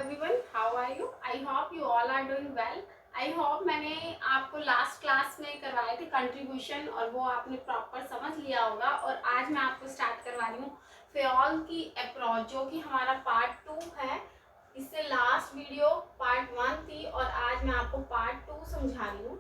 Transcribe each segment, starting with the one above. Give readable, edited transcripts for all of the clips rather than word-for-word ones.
everyone, how are you? I hope you all are doing well. I hope मैंने आपको last class में करवाए थे कंट्रीब्यूशन और वो आपने प्रॉपर समझ लिया होगा। और आज मैं आपको स्टार्ट करवा रही हूँ फेयोल की अप्रोच, जो कि हमारा पार्ट 2 है। इससे लास्ट वीडियो पार्ट 1 थी और आज मैं आपको पार्ट 2 समझा रही हूँ।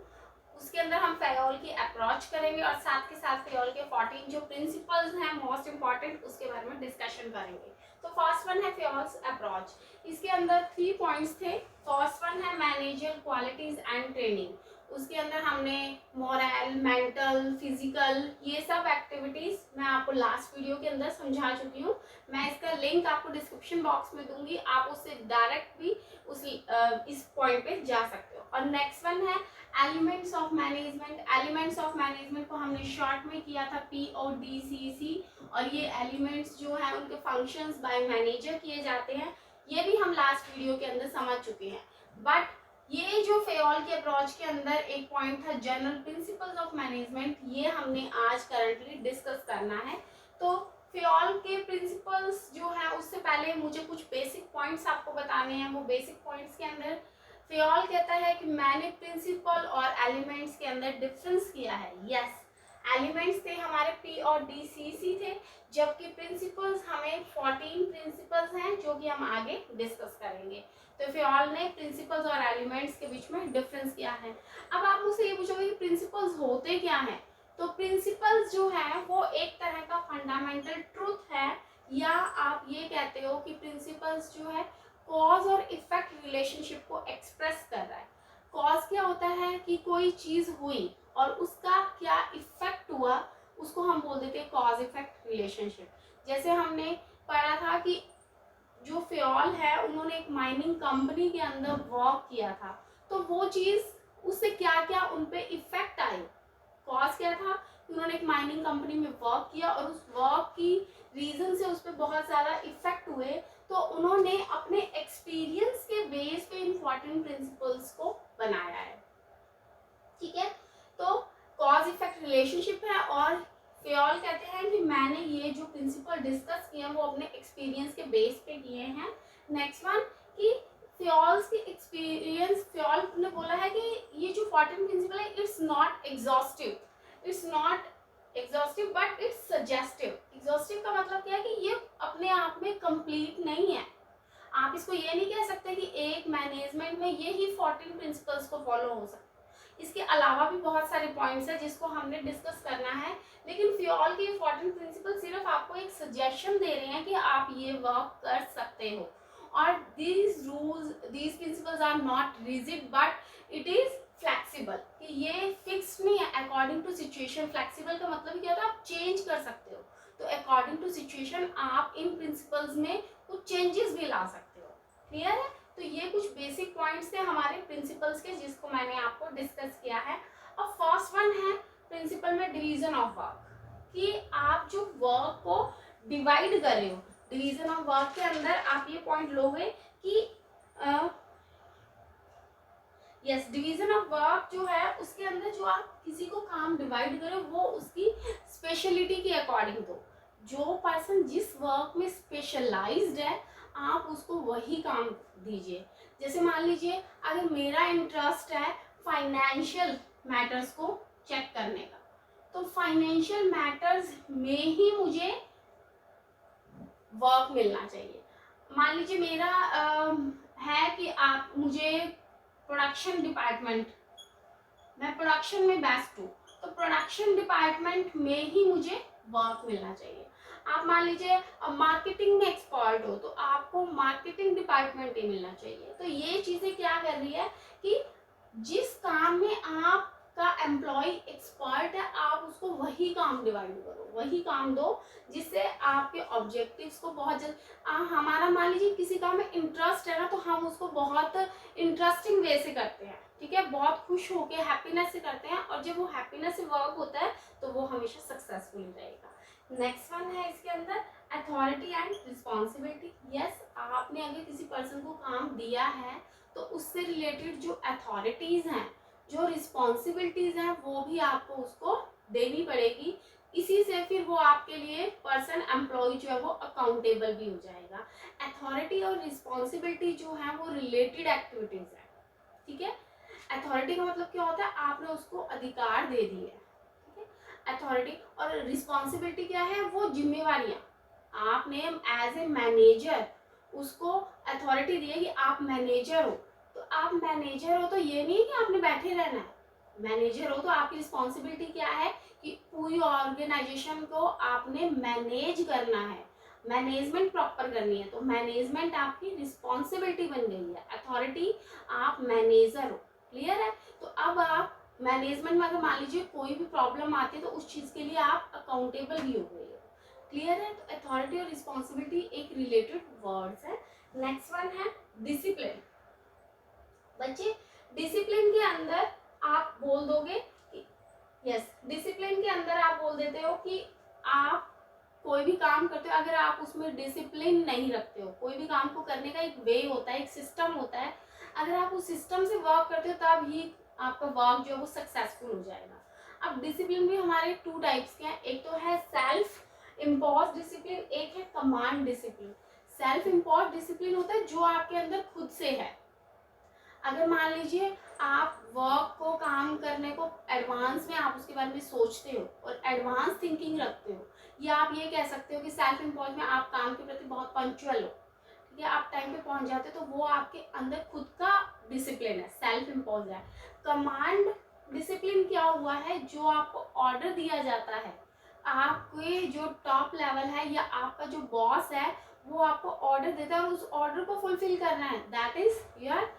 उसके अंदर हम फेयोल की अप्रोच करेंगे और साथ के साथ फेयोल के 14 जो प्रिंसिपल्स हैं मोस्ट इंपॉर्टेंट, उसके बारे में डिस्कशन करेंगे। तो फर्स्ट वन है फेयोल्स अप्रोच। इसके अंदर 3 पॉइंट्स थे। फर्स्ट वन है मैनेजर क्वालिटीज एंड ट्रेनिंग। उसके अंदर हमने मोरल, मेंटल, फिजिकल, ये सब एक्टिविटीज मैं आपको लास्ट वीडियो के अंदर समझा चुकी हूँ। मैं इसका लिंक आपको डिस्क्रिप्शन बॉक्स में दूंगी, आप उससे डायरेक्ट भी इस पॉइंट पे जा सकते हो। और नेक्स्ट वन है elements of management. Elements of management को हमने शॉर्ट में किया था PODCC, और ये एलिमेंट्स जो है उनके फंक्शंस बाय मैनेजर किए जाते हैं। ये भी हम लास्ट वीडियो के अंदर समझ चुके हैं। बट ये जो फेयोल के अप्रोच के अंदर एक पॉइंट था जनरल प्रिंसिपल्स ऑफ मैनेजमेंट, ये हमने आज करंटली डिस्कस करना है। तो फेयोल के प्रिंसिपल्स जो है उससे पहले मुझे कुछ बेसिक पॉइंट्स आपको बताने हैं। वो बेसिक पॉइंट्स के अंदर फेयोल कहता है कि मैंने प्रिंसिपल और एलिमेंट्स के अंदर डिफरेंस किया है। यस, एलिमेंट्स थे हमारे PODCC थे, जबकि प्रिंसिपल्स हमें 14 प्रिंसिपल्स हैं जो कि हम आगे डिस्कस करेंगे। तो फेयोल ने प्रिंसिपल्स और एलिमेंट्स के बीच में डिफरेंस किया है। अब आप मुझसे ये पूछोगे कि प्रिंसिपल्स होते क्या हैं। तो प्रिंसिपल्स जो है वो एक तरह का फंडामेंटल ट्रूथ है, या आप ये कहते हो कि प्रिंसिपल्स जो है कॉज और इफेक्ट रिलेशनशिप को एक्सप्रेस कर रहा है। कॉज क्या होता है कि कोई चीज हुई और उसका क्या इफेक्ट हुआ, उसको हम बोल देते हैं कॉज इफेक्ट रिलेशनशिप। जैसे हमने पढ़ा था कि जो फेयोल है उन्होंने एक माइनिंग कंपनी के अंदर वर्क किया था, तो वो चीज उससे क्या क्या उन पे इफेक्ट आए। कॉज क्या था कि उन्होंने एक माइनिंग कंपनी में वर्क किया और उस वर्क की रीजन से उस पर बहुत ज़्यादा इफेक्ट हुए, तो उन्होंने अपने एक्सपीरियंस के बेस पे इंपॉर्टेंट प्रिंसिपल्स को बनाया है। ठीक है, तो कॉज इफेक्ट रिलेशनशिप है। और फेयोल कहते हैं कि मैंने ये जो प्रिंसिपल डिस्कस किए हैं वो अपने एक्सपीरियंस के बेस पे किए हैं। नेक्स्ट वन कि फेयोल्स के एक्सपीरियंस, फेयोल ने बोला है कि ये जो 14 प्रिंसिपल है it's not exhaustive, it's not exhaustive but it's suggestive. Exhaustive का मतलब क्या है कि ये अपने आप में कंप्लीट नहीं है। आप इसको ये नहीं कह सकते कि एक मैनेजमेंट में ये ही 14 प्रिंसिपल्स को फॉलो हो सकते। इसके अलावा भी बहुत सारे पॉइंट्स हैं जिसको हमने डिस्कस करना है, लेकिन फेयोल के 14 प्रिंसिपल सिर्फ आपको एक सजेशन दे रहे हैं कि आप ये वर्क कर सकते हो। और these rules, these principles are not rigid but it is flexible, कि ये फिक्स नहीं है। अकॉर्डिंग टू सिचुएशन, फ्लेक्सिबल का मतलब क्या होता है, आप चेंज कर सकते हो। तो अकॉर्डिंग टू सिचुएशन आप इन प्रिंसिपल्स में कुछ चेंजेस भी ला सकते हो। क्लियर है? तो ये कुछ बेसिक पॉइंट्स थे हमारे प्रिंसिपल्स के, जिसको मैंने आपको डिस्कस किया है। अब फर्स्ट वन है प्रिंसिपल में डिवीजन ऑफ वर्क, कि आप जो वर्क को डिवाइड कर रहे हो। डिवीजन ऑफ वर्क के अंदर आप ये पॉइंट लोगे कि यस, डिवीजन ऑफ वर्क जो है उसके अंदर जो आप किसी को काम डिवाइड करो वो उसकी स्पेशलिटी के अकॉर्डिंग दो। जो पर्सन जिस वर्क में स्पेशलाइज्ड है आप उसको वही काम दीजिए। जैसे मान लीजिए अगर मेरा इंटरेस्ट है फाइनेंशियल मैटर्स को चेक करने का, तो फाइनेंशियल मैटर्स में ही मुझे वर्क मिलना चाहिए। मान लीजिए मेरा है कि आप मुझे प्रोडक्शन डिपार्टमेंट, मैं प्रोडक्शन में बेस्ट हूँ, तो प्रोडक्शन डिपार्टमेंट में ही मुझे वर्क मिलना चाहिए। आप मान लीजिए मार्केटिंग में एक्सपर्ट हो, तो आपको मार्केटिंग डिपार्टमेंट ही मिलना चाहिए। तो ये चीज़ें क्या कर रही है कि जिस काम में आपका एम्प्लॉय एक्सपर्ट है आप उसको वही काम डिवाइड करो, वही काम दो, जिससे आपके ऑब्जेक्टिव्स को बहुत जल्द, हमारा मान लीजिए किसी काम में इंटरेस्ट है ना, तो हम उसको बहुत इंटरेस्टिंग वे से करते हैं। ठीक है, बहुत खुश होके हैप्पीनेस से करते हैं, और जब वो हैप्पीनेस से वर्क होता है तो वो हमेशा सक्सेसफुल रहेगा। नेक्स्ट वन है इसके अंदर अथॉरिटी एंड रिस्पॉन्सिबिलिटी। यस, आपने अगर किसी पर्सन को काम दिया है तो उससे रिलेटेड जो अथॉरिटीज हैं, जो रिस्पॉन्सिबिलिटीज हैं, वो भी आपको उसको देनी पड़ेगी, इसी से फिर वो आपके लिए पर्सन एम्प्लॉय जो है वो अकाउंटेबल भी हो जाएगा। अथॉरिटी और रिस्पॉन्सिबिलिटी जो है वो रिलेटेड एक्टिविटीज है, ठीक है। अथॉरिटी का मतलब क्या होता है, आपने उसको अधिकार दे दिए, ठीक है। अथॉरिटी और रिस्पॉन्सिबिलिटी क्या है, वो जिम्मेवारियां, आपने एज ए मैनेजर उसको अथॉरिटी दी है कि आप मैनेजर हो, तो आप मैनेजर हो तो ये नहीं कि आपने बैठे रहना है। मैनेजर हो तो आपकी रिस्पॉन्सिबिलिटी क्या है कि पूरी ऑर्गेनाइजेशन को आपने मैनेज करना है, मैनेजमेंट प्रॉपर करनी है, तो मैनेजमेंट आपकी रिस्पॉन्सिबिलिटी बन गई है। अथॉरिटी, आप मैनेजर हो, क्लियर है। तो अब आप मैनेजमेंट में अगर मान लीजिए कोई भी प्रॉब्लम आती है तो उस चीज के लिए आप अकाउंटेबल भी हो गए, क्लियर है। तो अथॉरिटी और रिस्पॉन्सिबिलिटी एक रिलेटेड वर्ड्स है। नेक्स्ट वन है डिसिप्लिन। बच्चे डिसिप्लिन के अंदर आप बोल दोगे, यस, डिसिप्लिन के अंदर आप बोल देते हो कि आप कोई भी काम करते हो, अगर आप उसमें डिसिप्लिन नहीं रखते हो, कोई भी काम को करने का एक वे होता है, एक सिस्टम होता है, अगर आप उस सिस्टम से वर्क करते हो तब ही आपका वर्क जो है वो सक्सेसफुल हो जाएगा। अब डिसिप्लिन भी हमारे टू टाइप्स के हैं, एक तो है सेल्फ इम्पोज डिसिप्लिन, एक है command discipline. Self impose discipline होता है जो आपके अंदर खुद से है। अगर मान लीजिए आप वर्क को, काम करने को एडवांस में आप उसके बारे में सोचते हो और एडवांस थिंकिंग रखते हो, या आप ये कह सकते हो कि सेल्फ इम्पोज में आप काम के प्रति बहुत पंक्चुअल हो, ठीक है, आप टाइम पे पहुंच जाते हो, तो वो आपके अंदर खुद का डिसिप्लिन है, सेल्फ इम्पोज है। कमांड डिसिप्लिन क्या हुआ है, जो आपको ऑर्डर दिया जाता है, आपके जो टॉप लेवल है या आपका जो बॉस है वो आपको ऑर्डर देता है और उस ऑर्डर को फुलफिल करना है, that is your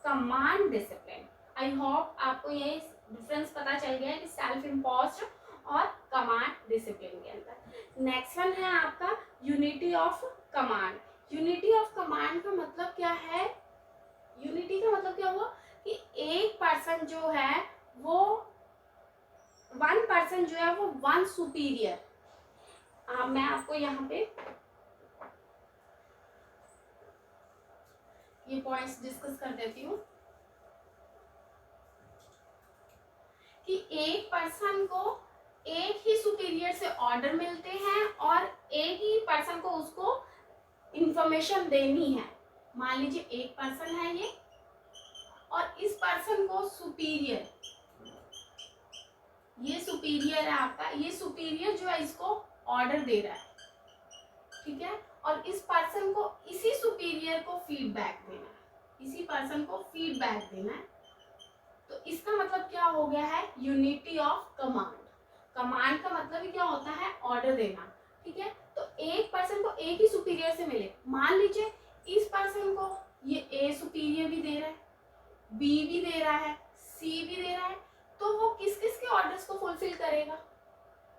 command discipline. I hope आपको ये डिफरेंस पता चल गया है कि सेल्फ इम्पोज्ड और कमांड डिसिप्लिन के अंदर। नेक्स्ट वन है आपका unity of command. Unity of command का मतलब क्या है, यूनिटी का मतलब क्या हुआ कि एक पर्सन जो है वो, वन पर्सन जो है वो वन सुपीरियर, मैं आपको यहाँ पे ये पॉइंट्स डिस्कस कर देती हूँ कि एक पर्सन को एक ही सुपीरियर से ऑर्डर मिलते हैं और एक ही पर्सन को उसको इंफॉर्मेशन देनी है। मान लीजिए एक पर्सन है ये और इस पर्सन को सुपीरियर, ये सुपीरियर है आपका, ये सुपीरियर जो है इसको ऑर्डर दे रहा है, ठीक है, और इस पर्सन को, इसी सुपीरियर को फीडबैक देना है, इसी पर्सन को फीडबैक देना है। तो इसका मतलब क्या हो गया है, यूनिटी ऑफ कमांड। कमांड का मतलब ही क्या होता है, ऑर्डर देना, ठीक है। तो एक पर्सन को एक ही सुपीरियर से मिले, मान लीजिए इस पर्सन को ये ए सुपीरियर भी दे रहा है, बी भी दे रहा है, सी भी दे रहा है, तो वो किस किस के ऑर्डर्स को फुलफिल करेगा,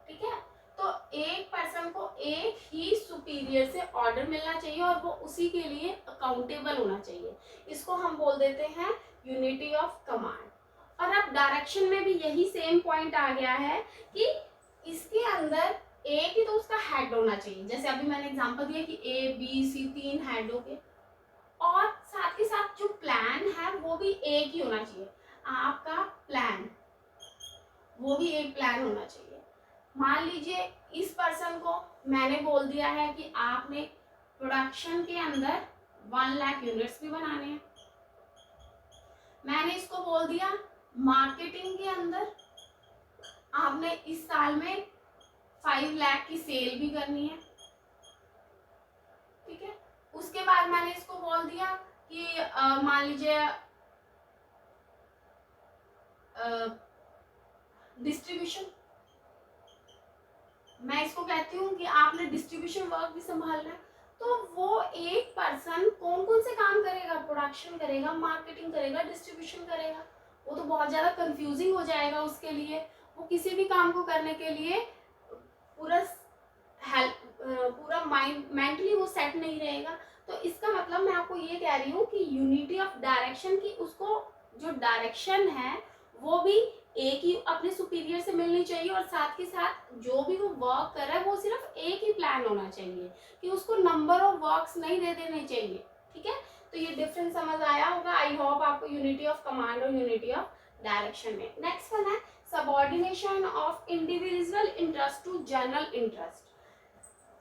ठीक है। तो एक पर्सन को एक ही सुपीरियर से ऑर्डर मिलना चाहिए और वो उसी के लिए अकाउंटेबल होना चाहिए, इसको हम बोल देते हैं यूनिटी ऑफ कमांड। और अब डायरेक्शन में भी यही सेम पॉइंट आ गया है कि इसके अंदर एक ही तो उसका हेड होना चाहिए, जैसे अभी मैंने एग्जांपल दिया कि ए बी सी तीन हेड हो गए, और साथ के साथ जो प्लान है वो भी एक ही होना चाहिए, आपका प्लान वो भी एक प्लान होना चाहिए। मान लीजिए इस पर्सन को मैंने बोल दिया है कि आपने प्रोडक्शन के अंदर 1 लाख यूनिट्स भी बनाने हैं, मैंने इसको बोल दिया मार्केटिंग के अंदर आपने इस साल में 5 लाख की सेल भी करनी है, ठीक है। उसके बाद मैंने इसको बोल दिया कि मान लीजिए डिस्ट्रीब्यूशन, मैं इसको कहती हूँ कि आपने डिस्ट्रीब्यूशन वर्क भी संभालना है, तो वो एक पर्सन कौन कौन से काम करेगा, प्रोडक्शन करेगा, मार्केटिंग करेगा, डिस्ट्रीब्यूशन करेगा, वो तो बहुत ज़्यादा कंफ्यूजिंग हो जाएगा उसके लिए, वो किसी भी काम को करने के लिए पूरा माइंड मेंटली वो सेट नहीं रहेगा। तो इसका मतलब मैं आपको ये कह रही हूँ कि यूनिटी ऑफ डायरेक्शन की, उसको जो डायरेक्शन है वो भी एक ही अपने सुपीरियर से मिलनी चाहिए, और साथ के साथ जो भी वो वर्क कर रहा है वो सिर्फ एक ही प्लान होना चाहिए, कि उसको नंबर ऑफ वर्क्स नहीं दे देने चाहिए, ठीक है। तो ये डिफरेंस समझ आया होगा, आई होप आपको यूनिटी ऑफ कमांड और यूनिटी ऑफ डायरेक्शन में। नेक्स्ट वन है subordination of individual interest to general interest.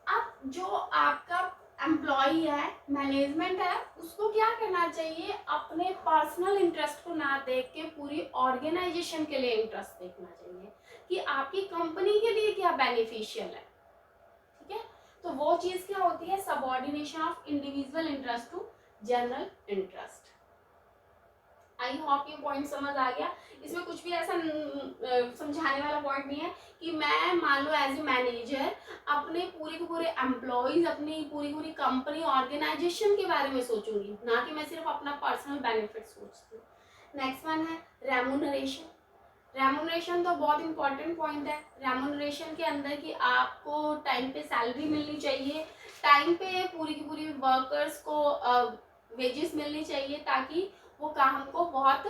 अब जो आपका एम्प्लॉय है, मैनेजमेंट है, उसको क्या करना चाहिए, अपने पर्सनल इंटरेस्ट को ना देख के पूरी ऑर्गेनाइजेशन के लिए इंटरेस्ट देखना चाहिए कि आपकी कंपनी के लिए क्या बेनिफिशियल है। ठीक है, तो वो चीज क्या होती है, subordination of individual interest to general interest. I hope ये पॉइंट समझ आ गया। इसमें कुछ भी ऐसा समझाने वाला पॉइंट नहीं है कि मैं मान लो एज ए मैनेजर अपने पूरे के पूरे एम्प्लॉयज, अपनी पूरी कंपनी ऑर्गेनाइजेशन के बारे में सोचूंगी, ना कि मैं सिर्फ अपना पर्सनल बेनिफिट सोचती हूँ। नेक्स्ट वन है रेम्यूनरेशन। रेम्यूनरेशन तो बहुत इंपॉर्टेंट पॉइंट है। रेम्यूनरेशन के अंदर कि आपको टाइम पे सैलरी मिलनी चाहिए, टाइम पे पूरी की पूरी वर्कर्स को वेजेस मिलनी चाहिए, ताकि वो काम को बहुत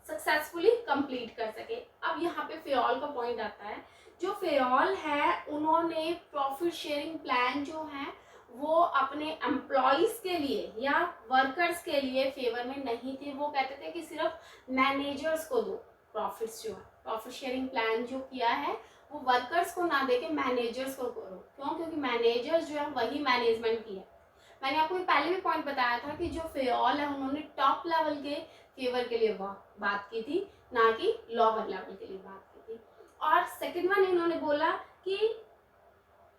सक्सेसफुली कंप्लीट कर सके। अब यहाँ पे फेयरऑल का पॉइंट आता है। जो फेयरऑल है उन्होंने प्रॉफिट शेयरिंग प्लान जो है वो अपने एम्प्लॉयज के लिए या वर्कर्स के लिए फेवर में नहीं थे। वो कहते थे कि सिर्फ मैनेजर्स को दो प्रॉफिट्स, जो है प्रॉफिट शेयरिंग प्लान जो किया है वो वर्कर्स को ना देके मैनेजर्स को करो। क्यों? क्योंकि मैनेजर्स जो है वही मैनेजमेंट की है। मैंने आपको पहले भी पॉइंट बताया था कि जो फेयरऑल है उन्होंने टॉप लेवल के फेवर के लिए बात की थी, ना कि लोअर लेवल के लिए बात की थी। और सेकंड वन इन्होंने बोला कि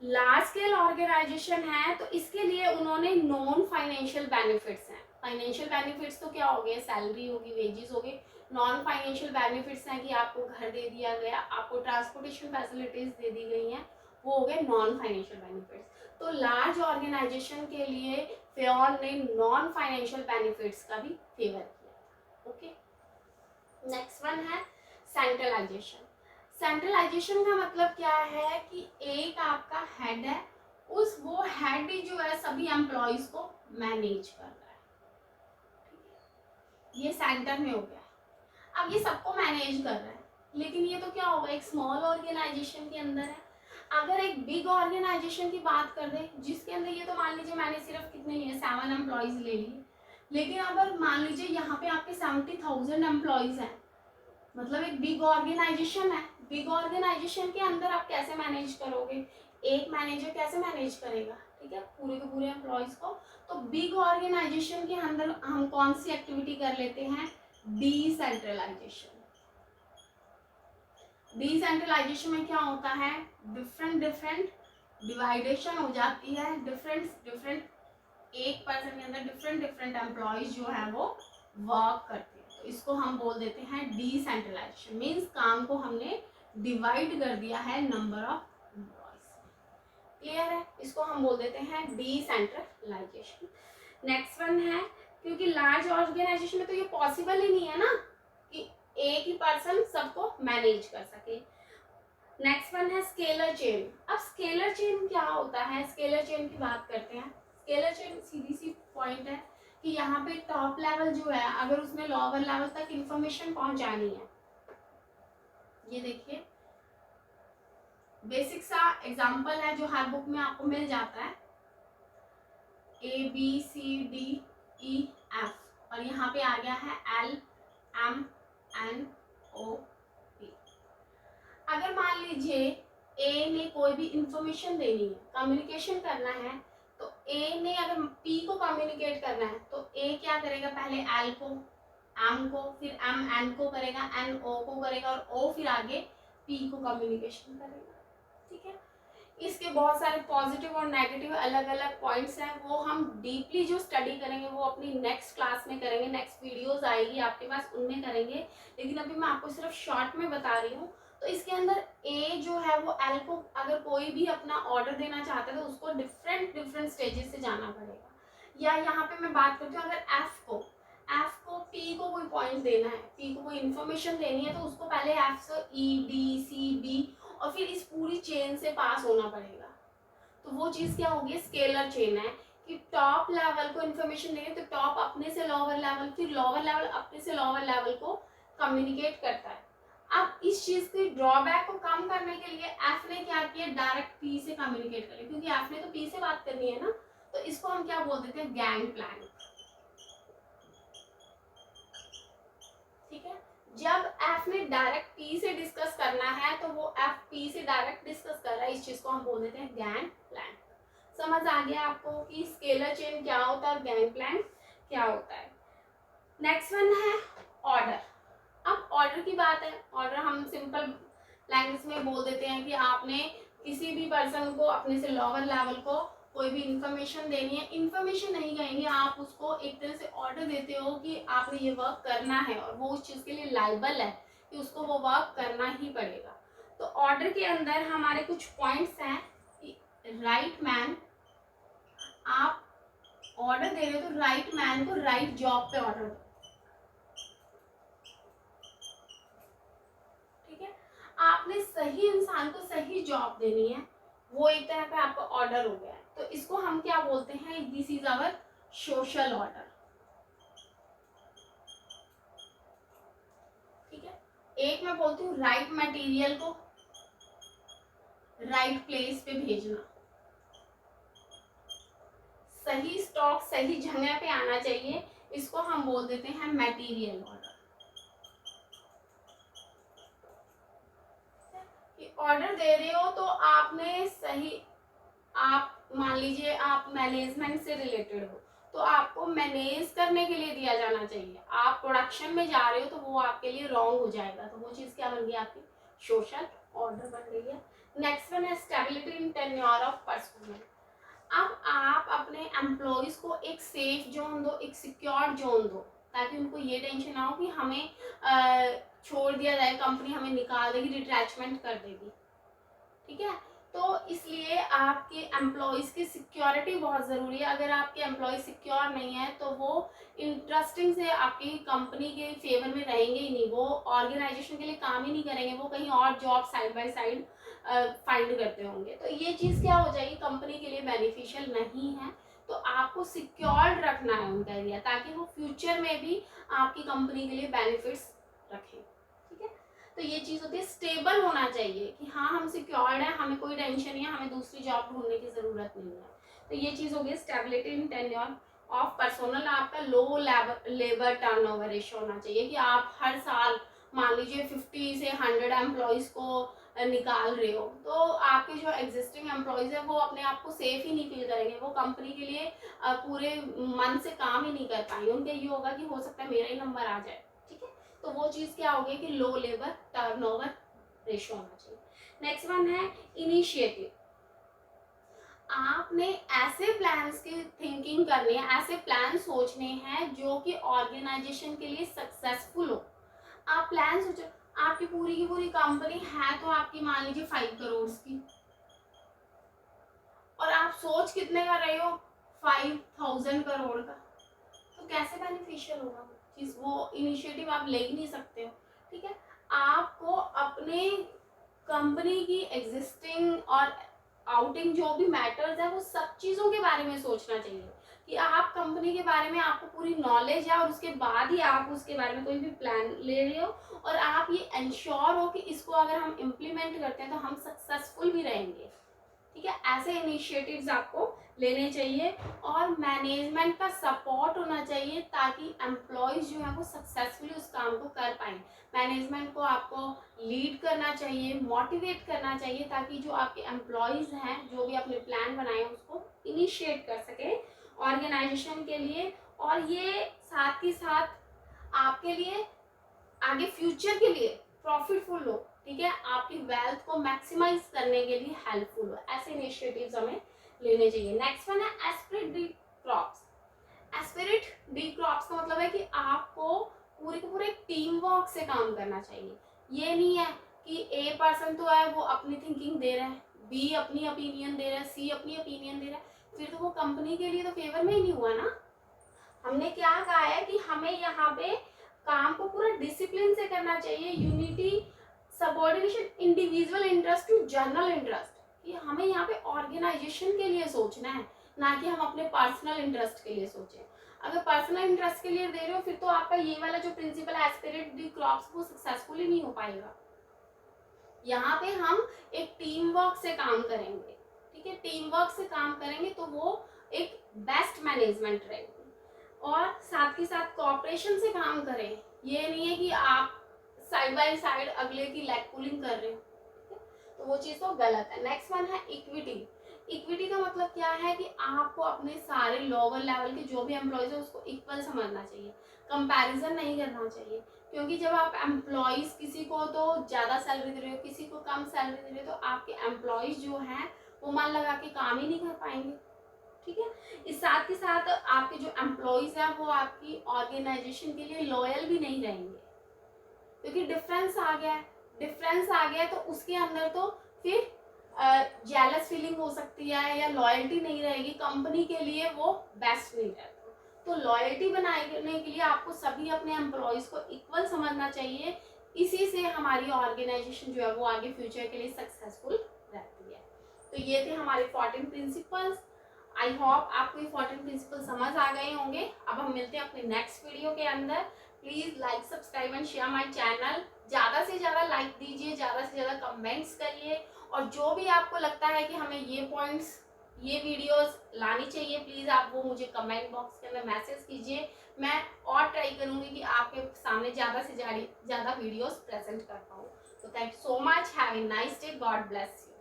लार्ज स्केल ऑर्गेनाइजेशन है तो इसके लिए उन्होंने नॉन फाइनेंशियल बेनिफिट्स हैं। फाइनेंशियल बेनिफिट्स तो क्या हो गए, सैलरी होगी, वेजेस हो गए। नॉन फाइनेंशियल बेनिफिट्स हैं कि आपको घर दे दिया गया, आपको ट्रांसपोर्टेशन फैसिलिटीज दे दी गई हैं, वो हो गए नॉन फाइनेंशियल बेनिफिट्स। तो लार्ज ऑर्गेनाइजेशन के लिए फेयरऑल ने नॉन फाइनेंशियल बेनिफिट्स का भी फेवर किया। ओके, नेक्स्ट वन है सेंट्रलाइजेशन। सेंट्रलाइजेशन का मतलब क्या है कि एक आपका हेड है, वो हेड जो है सभी एम्प्लॉयज को मैनेज कर रहा है। ये सेंटर में हो गया। अब ये सबको मैनेज कर रहा है, लेकिन ये तो क्या होगा, एक स्मॉल ऑर्गेनाइजेशन के अंदर है। अगर एक बिग ऑर्गेनाइजेशन की बात कर दे जिसके अंदर ये तो मान लीजिए मैंने सिर्फ कितने लिए 7 एम्प्लॉयज ले लिए, लेकिन अगर मान लीजिए यहाँ पे आपके 70,000 एम्प्लॉयज हैं, मतलब एक बिग ऑर्गेनाइजेशन है। बिग ऑर्गेनाइजेशन के अंदर आप कैसे मैनेज करोगे, एक मैनेजर कैसे मैनेज करेगा, ठीक है, पूरे के पूरे एम्प्लॉयज को। तो बिग ऑर्गेनाइजेशन के अंदर हम कौन सी एक्टिविटी कर लेते हैं, डिसेंट्रलाइजेशन। डिसेंट्रलाइजेशन में क्या होता है, डिफरेंट डिवाइडेशन हो जाती है, डिफरेंट एक पर्सन के अंदर डिफरेंट एम्प्लॉयज जो है वो वर्क करते हैं। तो इसको हम बोल देते हैं डिसेंट्रलाइजेशन। मींस काम को हमने डिवाइड कर दिया है नंबर ऑफ एम्प्लॉयज। क्लियर है, इसको हम बोल देते हैं डिसेंट्रलाइजेशन। नेक्स्ट वन है, क्योंकि लार्ज ऑर्गेनाइजेशन में तो ये पॉसिबल ही नहीं है ना कि एक ही पर्सन सबको मैनेज कर सके। नेक्स्ट वन है स्केलर चेन। अब स्केलर चेन क्या होता है, स्केलर चेन की बात करते हैं। स्केलर चेन सीधी सी पॉइंट है कि यहाँ पे टॉप लेवल जो है अगर उसमें लोअर लेवल तक इंफॉर्मेशन पहुंचानी है, ये देखिए बेसिक सा एग्जांपल है जो हर बुक में आपको मिल जाता है, ABCDEF, और यहाँ पे आ गया है LMNOP। अगर मान लीजिए ए ने कोई भी इंफॉर्मेशन देनी है, कम्युनिकेशन करना है, तो ए ने अगर पी को कम्युनिकेट करना है तो ए क्या करेगा, पहले एल को, एम को, फिर एम एन को करेगा, एन ओ को करेगा, और ओ फिर आगे पी को कम्युनिकेशन करेगा। ठीक है, इसके बहुत सारे पॉजिटिव और नेगेटिव अलग अलग पॉइंट्स हैं, वो हम डीपली जो स्टडी करेंगे वो अपनी नेक्स्ट क्लास में करेंगे, नेक्स्ट वीडियोस आएगी आपके पास उनमें करेंगे। लेकिन अभी मैं आपको सिर्फ शॉर्ट में बता रही हूँ। तो इसके अंदर ए जो है वो एल को अगर कोई भी अपना ऑर्डर देना चाहता है तो उसको डिफरेंट स्टेजेस से जाना पड़ेगा। या यहाँ पे मैं बात करती हूँ, अगर एफ को पी को कोई पॉइंट देना है, पी को कोई इन्फॉर्मेशन देनी है, तो उसको पहले एफ से ई डी सी बी और फिर इस पूरी चेन से पास होना पड़ेगा। तो वो चीज़ क्या होगी, स्केलर चेन है कि टॉप लेवल को इन्फॉर्मेशन देंगे तो टॉप अपने से लोअर लेवल, फिर लोअर लेवल अपने से लोअर लेवल को कम्युनिकेट करता है। अब इस चीज के ड्रॉबैक को कम करने के लिए एफ ने क्या किया, डायरेक्ट पी से कम्युनिकेट कर लिया, क्योंकि एफ ने तो पी से बात करनी है ना। तो इसको हम क्या बोल देते हैं, गैंग प्लान। ठीक है, जब एफ ने डायरेक्ट पी से डिस्कस करना है तो वो एफ पी से डायरेक्ट डिस्कस कर रहा है, इस चीज को हम बोल देते हैं गैंग प्लैंक। समझ आ गया आपको कि स्केलर चेन क्या होता है और गैंग प्लैंक क्या होता है। नेक्स्ट वन है ऑर्डर। अब ऑर्डर की बात है, ऑर्डर हम सिंपल लैंग्वेज में बोल देते हैं कि आपने किसी भी पर्सन को अपने से लोअर लेवल को कोई भी इंफॉर्मेशन देनी है, इंफॉर्मेशन नहीं कहेंगे, आप उसको एक तरह से ऑर्डर देते हो कि आपने ये वर्क करना है और वो उस चीज़ के लिए लाइबल है कि उसको वो वर्क करना ही पड़ेगा। तो ऑर्डर के अंदर हमारे कुछ पॉइंट्स हैं कि राइट मैन, आप ऑर्डर दे रहे हो तो राइट मैन को राइट जॉब पे ऑर्डर दो। ठीक है, आपने सही इंसान को सही जॉब देनी है, वो एक तरह का आपका ऑर्डर हो गया है। तो इसको हम क्या बोलते हैं, this is our social order. ठीक है, एक मैं बोलती हूँ राइट मटेरियल को राइट प्लेस पे भेजना, सही स्टॉक सही जगह पे आना चाहिए, इसको हम बोल देते हैं मटेरियल ऑर्डर। ऑर्डर दे रहे हो तो आपने सही, आप मान लीजिए आप मैनेजमेंट से रिलेटेड हो तो आपको मैनेज करने के लिए दिया जाना चाहिए, आप प्रोडक्शन में जा रहे हो तो वो आपके लिए रॉन्ग हो जाएगा, तो वो चीज़ क्या बन गई, आपकी सोशल ऑर्डर बन गई है। नेक्स्ट वन है stability in tenure of personal. अब आप अपने एम्प्लॉयज को एक सेफ जोन दो, एक सिक्योर जोन दो, ताकि उनको ये टेंशन ना हो कि हमें छोड़ दिया जाए, कंपनी हमें निकाल देगी, रिट्रैचमेंट कर देगी। ठीक है, तो इसलिए आपके एम्प्लॉयज की सिक्योरिटी बहुत ज़रूरी है। अगर आपके एम्प्लॉय सिक्योर नहीं है तो वो इंटरेस्टिंग से आपकी कंपनी के फेवर में रहेंगे ही नहीं, वो ऑर्गेनाइजेशन के लिए काम ही नहीं करेंगे, वो कहीं और job side by side find करते होंगे। तो ये चीज़ क्या हो जाएगी, कंपनी के लिए बेनिफिशियल नहीं है। तो आपको सिक्योर्ड रखना है उनका एरिया, ताकि वो फ्यूचर में भी आपकी कंपनी के लिए बेनिफिट्स रखें। ठीक है, तो ये चीज़ होती है, स्टेबल होना चाहिए कि हाँ हम सिक्योर्ड है, हमें कोई टेंशन नहीं है, हमें दूसरी जॉब ढूंढने की ज़रूरत नहीं है। तो ये चीज़ हो गई stability in tenure of personal. आपका लो लेबर टर्नओवर रेशियो होना चाहिए कि आप हर साल मान लीजिए 50 से 100 एम्प्लॉयज़ को निकाल रहे हो, तो आपके जो एग्जिस्टिंग एम्प्लॉयज़ है वो अपने आप को सेफ ही नहीं फील करेंगे, वो कंपनी के लिए पूरे मन से काम ही नहीं कर पाएंगे, उनका ये होगा कि हो सकता है मेरा ही नंबर आ जाए। ठीक है, तो वो चीज़ क्या होगी कि लो लेबर टर्नओवर रेशियो होना चाहिए। नेक्स्ट वन है इनिशिएटिव। आपने ऐसे प्लान्स की थिंकिंग करनी है, ऐसे प्लान सोचने हैं जो कि ऑर्गेनाइजेशन के लिए सक्सेसफुल हो। आप प्लान सोचो, आपकी पूरी की पूरी कंपनी है तो आपकी मान लीजिए 5 करोड़ की, और आप सोच कितने का रहे हो, 5000 करोड़ का, तो कैसे बेनिफिशियल होगा वो चीज़, वो इनिशिएटिव आप ले ही नहीं सकते हो। ठीक है, आपको अपने कंपनी की एग्जिस्टिंग और आउटिंग जो भी मैटर्स है वो सब चीज़ों के बारे में सोचना चाहिए कि आप कंपनी के बारे में आपको पूरी नॉलेज है, और उसके बाद ही आप उसके बारे में कोई भी प्लान ले रहे हो, और आप ये इंश्योर हो कि इसको अगर हम इम्प्लीमेंट करते हैं तो हम सक्सेसफुल भी रहेंगे। ठीक है, ऐसे इनिशिएटिव्स आपको लेने चाहिए, और मैनेजमेंट का सपोर्ट होना चाहिए ताकि एम्प्लॉयज जो है वो सक्सेसफुली उस काम को कर पाए। मैनेजमेंट को आपको लीड करना चाहिए, मोटिवेट करना चाहिए, ताकि जो आपके एम्प्लॉयज हैं जो भी अपने प्लान बनाए उसको इनिशिएट कर सके ऑर्गेनाइजेशन के लिए, और ये साथ ही साथ आपके लिए आगे फ्यूचर के लिए प्रॉफिटफुल हो। ठीक है, आपकी वेल्थ को मैक्सिमाइज करने के लिए हेल्पफुल हो, ऐसे इनिशिएटिव्स हमें लेने चाहिए। नेक्स्ट वन है Spirit D crops. Spirit D crops का मतलब है कि आपको पूरे के पूरे टीम वर्क से काम करना चाहिए। ये नहीं है कि ए पर्सन तो है वो अपनी थिंकिंग दे रहा है, बी अपनी ओपिनियन दे रहा है, सी अपनी ओपिनियन दे रहा है, फिर तो वो कंपनी के लिए तो फेवर में ही नहीं हुआ ना। हमने क्या कहा है कि हमें यहाँ पे काम को पूरा डिसिप्लिन से करना चाहिए, unity, subordination, individual interest to general interest, ये हमें यहाँ पे ऑर्गेनाइजेशन के लिए सोचना है, ना कि हम अपने पर्सनल इंटरेस्ट के लिए सोचें। अगर पर्सनल इंटरेस्ट के लिए दे रहे हो फिर तो आपका ये वाला जो प्रिंसिपल है एस्पिरिट दी क्रॉप्स वो सक्सेसफुली नहीं हो पाएगा। यहाँ पे हम एक टीम वर्क से काम करेंगे। ठीक है, टीम वर्क से काम करेंगे तो वो एक बेस्ट मैनेजमेंट रहेगी, और साथ ही साथ कॉपरेशन से काम करें। ये नहीं है कि आप साइड बाय साइड अगले की लेग पुलिंग कर रहे हो, ठीक है, तो वो चीज़ तो गलत है। नेक्स्ट वन है इक्विटी। इक्विटी का मतलब क्या है कि आपको अपने सारे लोअर लेवल के जो भी एम्प्लॉयज है उसको इक्वल समझना चाहिए, कंपैरिजन नहीं करना चाहिए। क्योंकि जब आप एम्प्लॉयज किसी को तो ज़्यादा सैलरी दे रहे हो, किसी को कम सैलरी दे रहे हो, तो आपके एम्प्लॉयज जो हैं वो मन लगा के काम ही नहीं कर पाएंगे, ठीक है। इस साथ के साथ आपके जो एम्प्लॉयज हैं वो आपकी ऑर्गेनाइजेशन के लिए लॉयल भी नहीं रहेंगे, क्योंकि डिफरेंस आ गया है। डिफरेंस आ गया तो उसके अंदर तो फिर जेलस फीलिंग हो सकती है या लॉयल्टी नहीं रहेगी, कंपनी के लिए वो बेस्ट नहीं रहता। तो लॉयल्टी बनाने के लिए आपको सभी अपने एम्प्लॉयज को इक्वल समझना चाहिए। इसी से हमारी ऑर्गेनाइजेशन जो है वो आगे फ्यूचर के लिए सक्सेसफुल रहती है। तो ये थे हमारे 14 प्रिंसिपल्स। आई होप आपको ये 14 प्रिंसिपल समझ आ गए होंगे। अब हम मिलते हैं अपने नेक्स्ट वीडियो के अंदर। Please like, subscribe and share my channel. ज़्यादा से ज़्यादा लाइक दीजिए, ज़्यादा से ज़्यादा कमेंट्स करिए, और जो भी आपको लगता है कि हमें ये पॉइंट्स, ये वीडियोस लानी चाहिए, प्लीज़ आप वो मुझे कमेंट बॉक्स के अंदर मैसेज कीजिए। मैं और ट्राई करूँगी कि आपके सामने ज़्यादा से ज़्यादा वीडियोस प्रेजेंट कर पाऊँ। तो thank you so much, have a nice day, God bless you.